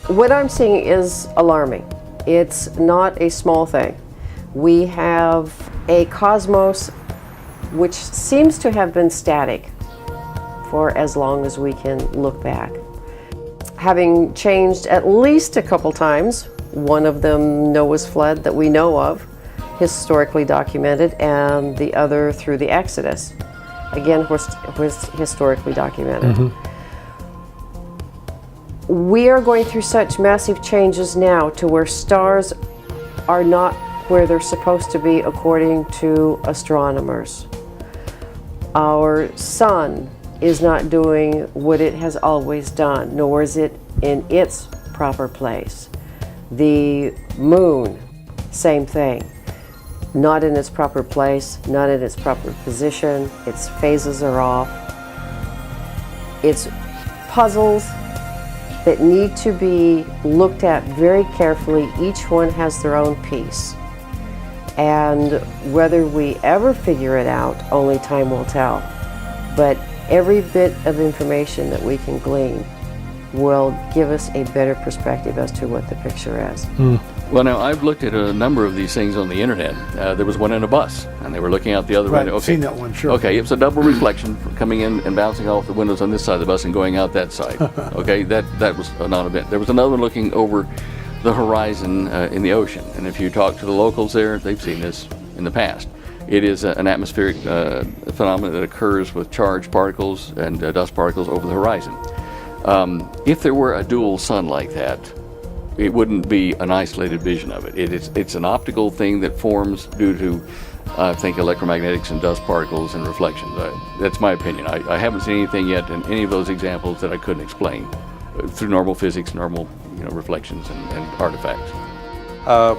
What I'm seeing is alarming. It's not a small thing. We have a cosmos which seems to have been static for as long as we can look back. Having changed at least a couple times, one of them Noah's flood that we know of, historically documented, and the other through the Exodus, again was historically documented. Mm-hmm. We are going through such massive changes now to where stars are not where they're supposed to be according to astronomers. Our sun is not doing what it has always done, nor is it in its proper place. The moon, same thing. Not in its proper place, not in its proper position, its phases are off. It's puzzles that need to be looked at very carefully. Each one has their own piece. And whether we ever figure it out, only time will tell. But every bit of information that we can glean will give us a better perspective as to what the picture is. Well, now, I've looked at a number of these things on the internet. There was one in a bus, and they were looking out the other window. I've seen that one, sure. Okay, it was a double reflection coming in and bouncing off the windows on this side of the bus and going out that side. Okay, that was a non-event. There was another one looking over the horizon in the ocean, and if you talk to the locals there, they've seen this in the past. It is an atmospheric phenomenon that occurs with charged particles and dust particles over the horizon. If there were a dual sun like that, it wouldn't be an isolated vision of it. It's an optical thing that forms due to, I think, electromagnetics and dust particles and reflections. That's my opinion. I haven't seen anything yet in any of those examples that I couldn't explain through normal physics, normal reflections and artifacts.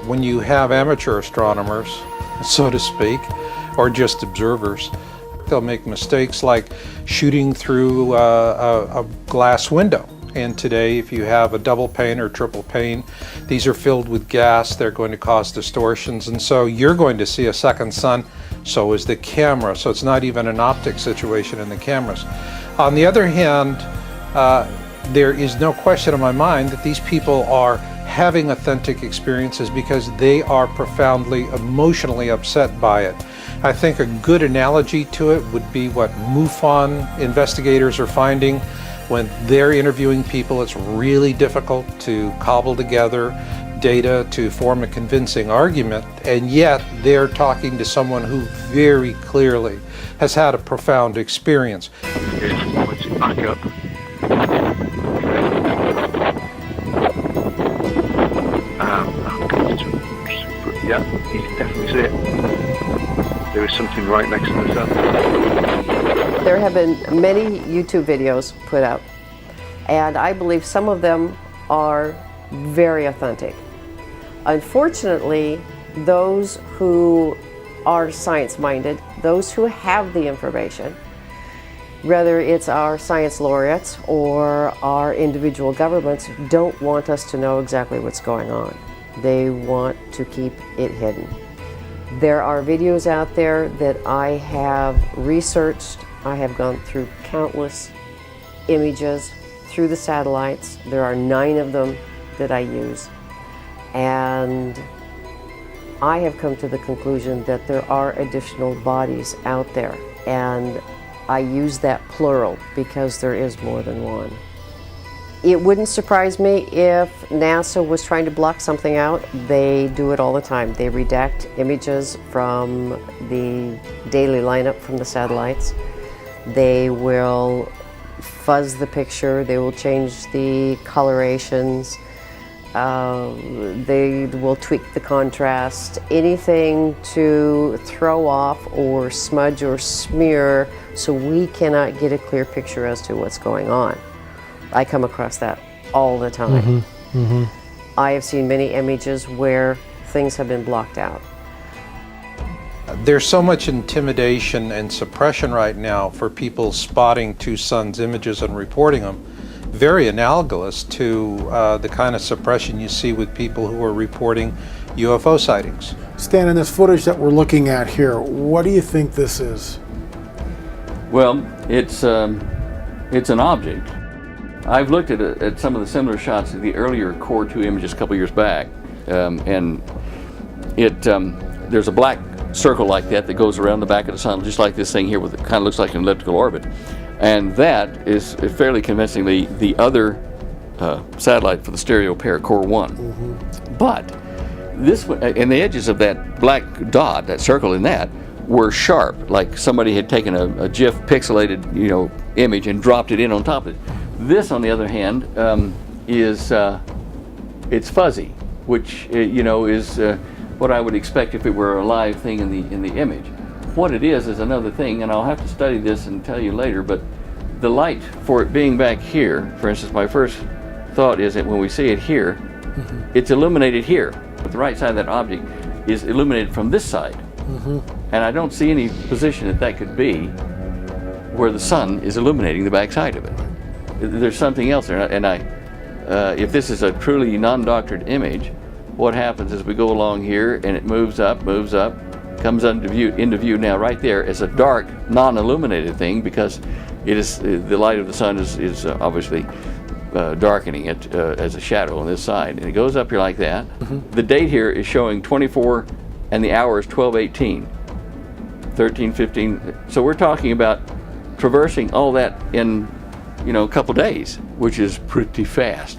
When you have amateur astronomers, so to speak, or just observers, they'll make mistakes like shooting through a glass window. And today, if you have a double pane or triple pane, these are filled with gas. They're going to cause distortions. And so you're going to see a second sun, so is the camera. So it's not even an optic situation in the cameras. On the other hand, there is no question in my mind that these people are having authentic experiences because they are profoundly emotionally upset by it. I think a good analogy to it would be what MUFON investigators are finding. When they're interviewing people, it's really difficult to cobble together data to form a convincing argument, and yet they're talking to someone who very clearly has had a profound experience. Once you back up. Yeah, you can definitely see it. There is something right next to the sun. There have been many YouTube videos put out, and I believe some of them are very authentic. Unfortunately, those who are science-minded, those who have the information, whether it's our science laureates or our individual governments, don't want us to know exactly what's going on. They want to keep it hidden. There are videos out there that I have researched. I have gone through countless images through the satellites. There are 9 of them that I use. And I have come to the conclusion that there are additional bodies out there. And I use that plural because there is more than one. It wouldn't surprise me if NASA was trying to block something out. They do it all the time. They redact images from the daily lineup from the satellites. They will fuzz the picture. They will change the colorations. They will tweak the contrast. Anything to throw off or smudge or smear so we cannot get a clear picture as to what's going on. I come across that all the time. Mm-hmm. Mm-hmm. I have seen many images where things have been blocked out. There's so much intimidation and suppression right now for people spotting two suns images and reporting them, very analogous to the kind of suppression you see with people who are reporting UFO sightings. Stan, in this footage that we're looking at here, what do you think this is? Well, it's an object. I've looked at some of the similar shots of the earlier Core 2 images a couple years back, and there's a black circle like that goes around the back of the sun, just like this thing here, with it kind of looks like an elliptical orbit, and that is fairly convincingly the other satellite for the stereo pair, Core 1. But this one, and the edges of that black dot, that circle in that, were sharp, like somebody had taken a GIF pixelated, image and dropped it in on top of it. This, on the other hand, is it's fuzzy, which is what I would expect if it were a live thing in the image. What it is another thing, and I'll have to study this and tell you later. But the light for it being back here, for instance, my first thought is that when we see it here, it's illuminated here, but the right side of that object is illuminated from this side. And I don't see any position that could be where the sun is illuminating the back side of it. There's something else there, and if this is a truly non-doctored image, what happens is we go along here and it moves up, comes into view now right there as a dark, non-illuminated thing, because it is the light of the sun is obviously darkening it as a shadow on this side, and it goes up here like that. The date here is showing 24 and the hour is 12:18, 13:15. So we're talking about traversing all that in a couple days, which is pretty fast.